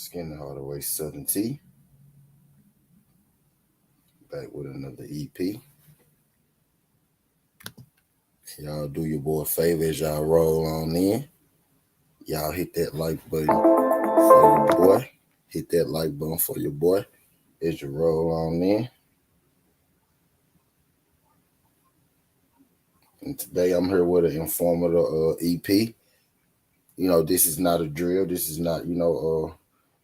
Skin the Hardaway Southern T. Back with another EP. Y'all do your boy a favor as y'all roll on in. Y'all hit that like button for your boy. Hit that like button for your boy as you roll on in. And today I'm here with an informative EP. This is not a drill. This is not,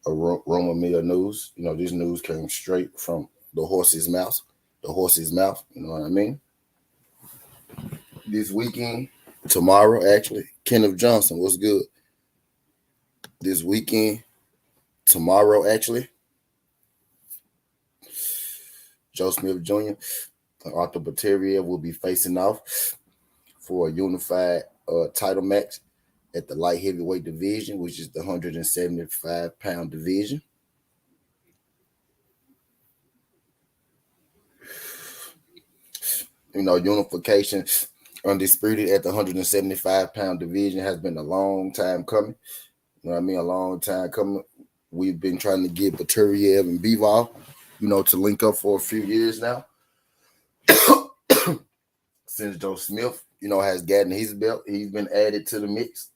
a rumor mill news. This news came straight from the horse's mouth. The horse's mouth, you know what I mean? This weekend, tomorrow actually, Kenneth Johnson, what's good? This weekend, tomorrow actually, Joe Smith Jr. and Arthur Beterbiev will be facing off for a unified title match at the light heavyweight division, which is the 175-pound division. Unification undisputed at the 175-pound division has been a long time coming. You know what I mean? A long time coming. We've been trying to get Beterbiev and Bivol, to link up for a few years now. Since Joe Smith, has gotten his belt, he's been added to the mix.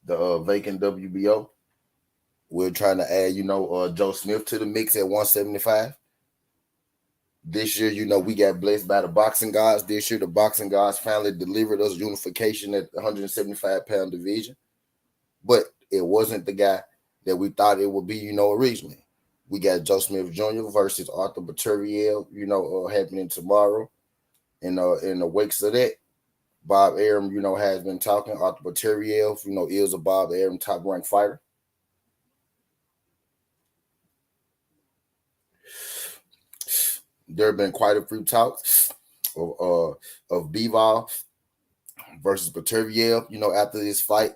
The vacant WBO. We're trying to add, Joe Smith to the mix at 175. This year, we got blessed by the boxing gods. This year, the boxing gods finally delivered us unification at the 175-pound division. But it wasn't the guy that we thought it would be, originally. We got Joe Smith Jr. versus Arthur Beterbiev, happening tomorrow. And in the wakes of that, Bob Arum, has been talking. Arthur Beterbiev, is a Bob Arum top-ranked fighter. There have been quite a few talks of Bivol versus Beterbiev, after this fight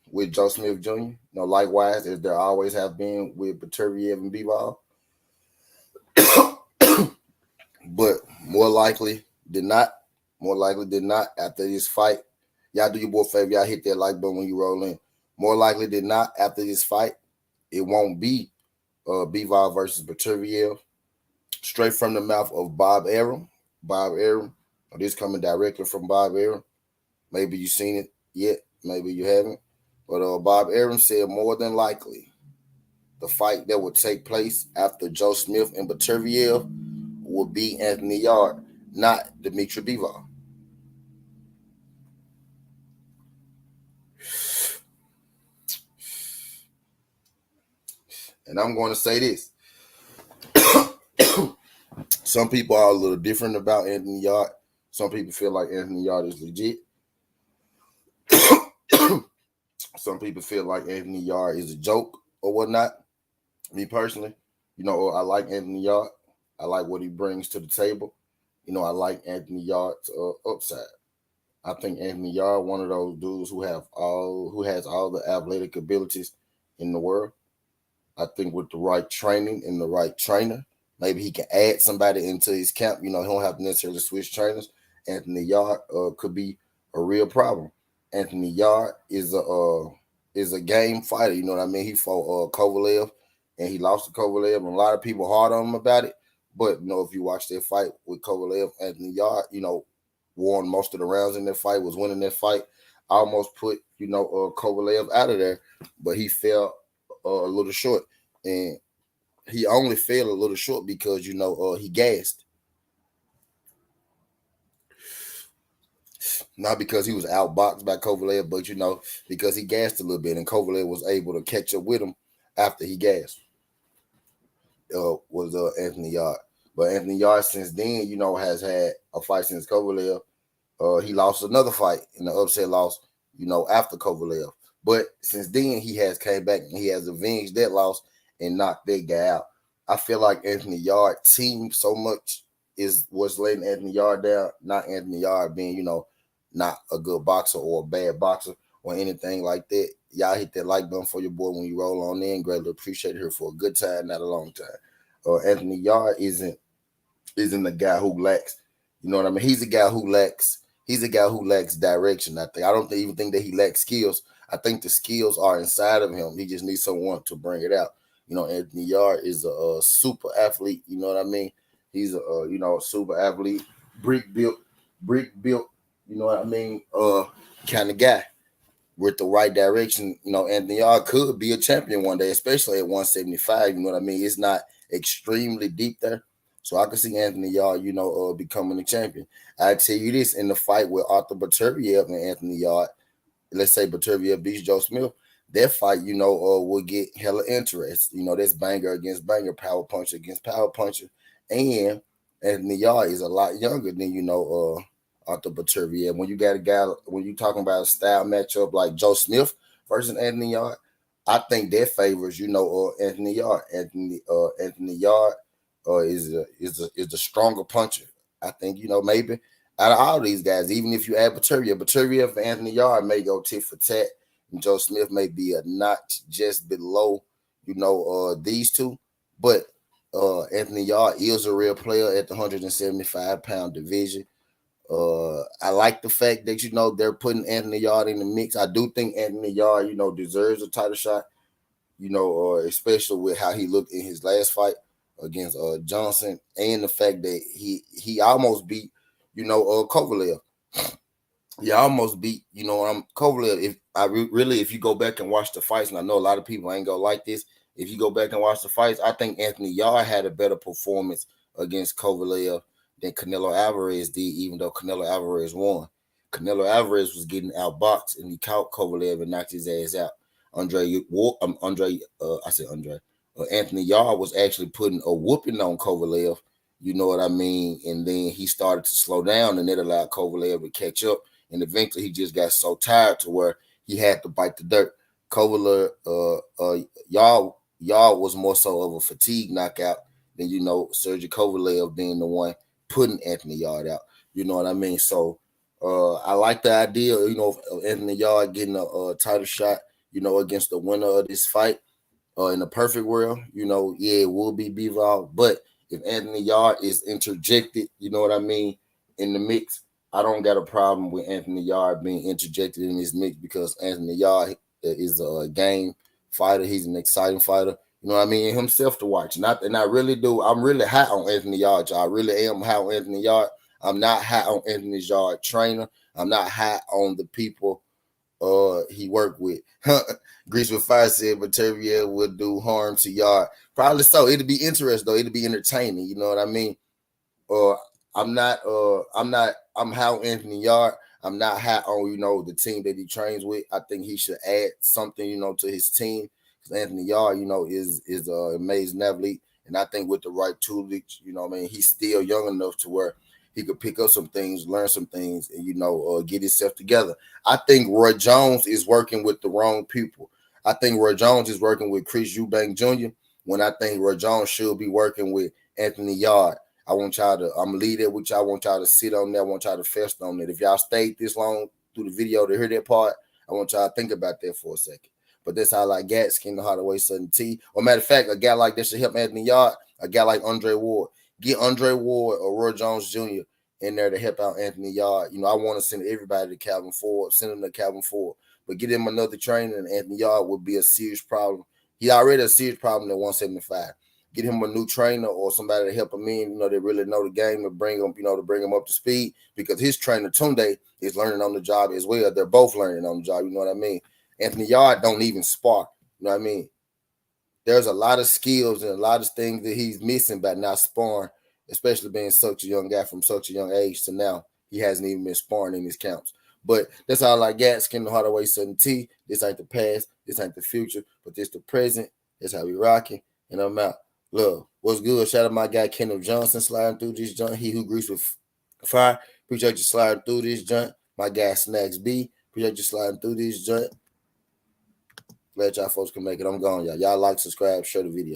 with Joe Smith Jr. Likewise, as there always have been with Beterbiev and Bivol. But more likely than not, after this fight, y'all do your boy a favor, y'all hit that like button when you roll in. More likely than not, after this fight, it won't be Bivol versus Beterbiev. Straight from the mouth of Bob Arum. Bob Arum. This coming directly from Bob Arum. Maybe you've seen it yet. Maybe you haven't. But Bob Arum said more than likely the fight that would take place after Joe Smith and Beterbiev would be Anthony Yarde, not Dimitri Bivol. And I'm going to say this. Some people are a little different about Anthony Yarde. Some people feel like Anthony Yarde is legit. Some people feel like Anthony Yarde is a joke or whatnot. Me personally, I like Anthony Yarde. I like what he brings to the table. I like Anthony Yarde's upside. I think Anthony Yarde, one of those dudes who has all the athletic abilities in the world. I think with the right training and the right trainer, maybe he can add somebody into his camp. He don't have to necessarily switch trainers. Anthony Yarde could be a real problem. Anthony Yarde is a game fighter. You know what I mean? He fought Kovalev, and he lost to Kovalev. And a lot of people hard on him about it. But, if you watch that fight with Kovalev, Anthony Yarde, won most of the rounds in that fight, was winning that fight. Almost put, Kovalev out of there, but he fell a little short. And he only fell a little short because, he gassed. Not because he was outboxed by Kovalev, but, because he gassed a little bit, and Kovalev was able to catch up with him after he gassed. Was Anthony Yarde. But Anthony Yarde since then, has had a fight since Kovalev. He lost another fight in the upset loss, after Kovalev. But since then, he has came back and he has avenged that loss and knocked that guy out. I feel like Anthony Yarde team so much is what's letting Anthony Yarde down, not Anthony Yarde being, not a good boxer or a bad boxer or anything like that. Y'all hit that like button for your boy when you roll on in. Greatly appreciate it here for a good time, not a long time. Anthony Yarde isn't a guy who lacks. You know what I mean? He's a guy who lacks He's a guy who lacks direction. I don't even think that he lacks skills. I think the skills are inside of him. He just needs someone to bring it out. Anthony Yarde is a super athlete. You know what I mean? He's a super athlete, brick built. You know what I mean? Kind of guy with the right direction. Anthony Yarde could be a champion one day, especially at 175. You know what I mean? It's not extremely deep there. So I can see Anthony Yarde, becoming a champion. I tell you this, in the fight with Arthur Beterbiev and Anthony Yarde, let's say Beterbiev beats Joe Smith, that fight, will get hella interest. That's banger against banger, power puncher against power puncher. And Anthony Yarde is a lot younger than, Arthur Beterbiev. When you got a guy, when you're talking about a style matchup like Joe Smith versus Anthony Yarde, I think that favors, Anthony Yarde. Anthony Yarde is a stronger puncher. I think, maybe out of all these guys, even if you add Beterbiev and Anthony Yarde may go tit for tat, and Joe Smith may be a notch just below, these two. But Anthony Yarde is a real player at the 175-pound division. I like the fact that, they're putting Anthony Yarde in the mix. I do think Anthony Yarde, deserves a title shot, especially with how he looked in his last fight against Johnson, and the fact that he almost beat, Kovalev. He almost beat, Kovalev. If you go back and watch the fights, and I know a lot of people ain't gonna like this, if you go back and watch the fights, I think Anthony Yarde had a better performance against Kovalev than Canelo Alvarez did, even though Canelo Alvarez won. Canelo Alvarez was getting outboxed, and he caught Kovalev and knocked his ass out. Anthony Yarde was actually putting a whooping on Kovalev, you know what I mean? And then he started to slow down, and it allowed Kovalev to catch up. And eventually he just got so tired to where he had to bite the dirt. Kovalev, Yarde was more so of a fatigue knockout than, Sergey Kovalev being the one putting Anthony Yarde out. You know what I mean? So I like the idea, of Anthony Yarde getting a title shot, against the winner of this fight. In the perfect world, it will be Bivol. But if Anthony Yarde is interjected, you know what I mean, in the mix, I don't got a problem with Anthony Yarde being interjected in this mix, because Anthony Yarde is a game fighter. He's an exciting fighter. You know what I mean? And himself to watch. And I really do. I'm really high on Anthony Yarde. I really am high on Anthony Yarde. I'm not high on Anthony Yarde trainer. I'm not high on the people he worked with. Grease with Fire said Beterbiev would do harm to Yarde. Probably so. It'll be interesting though. It'll be entertaining. You know what I mean? I'm high on Anthony Yarde. I'm not high on, the team that he trains with. I think he should add something, to his team. Because Anthony Yarde, is an amazing athlete. And I think with the right toolage, he's still young enough to where he could pick up some things, learn some things, and, get himself together. I think Roy Jones is working with the wrong people. I think Roy Jones is working with Chris Eubank Jr. when I think Roy Jones should be working with Anthony Yarde. I'm going to leave that with y'all. I want y'all to sit on that. I want y'all to fest on it. If y'all stayed this long through the video to hear that part, I want y'all to think about that for a second. But that's how I like Gaskin, the Hardaway Sudden T. Or matter of fact, a guy like this should help Anthony Yarde, a guy like Andre Ward. Get Andre Ward or Roy Jones Jr. in there to help out Anthony Yarde. I want to send everybody to Calvin Ford, send him to Calvin Ford. But get him another trainer, and Anthony Yarde would be a serious problem. He already a serious problem at 175. Get him a new trainer or somebody to help him in, they really know the game, to bring him, to bring him up to speed, because his trainer, Tunde, is learning on the job as well. They're both learning on the job, you know what I mean? Anthony Yarde don't even spar, you know what I mean? There's a lot of skills and a lot of things that he's missing by not sparring, especially being such a young guy from such a young age to now. He hasn't even been sparring in his counts. But that's all I got. Skin the Hardaway Sudden T. This ain't the past. This ain't the future. But this the present. That's how we rocking. And I'm out. Love. What's good? Shout out my guy Kendall Johnson sliding through this joint. He who grease with fire. Appreciate you sliding through this joint. My guy Snacks B. Appreciate you sliding through this joint. Glad y'all folks can make it. I'm gone, y'all. Y'all like, subscribe, share the video.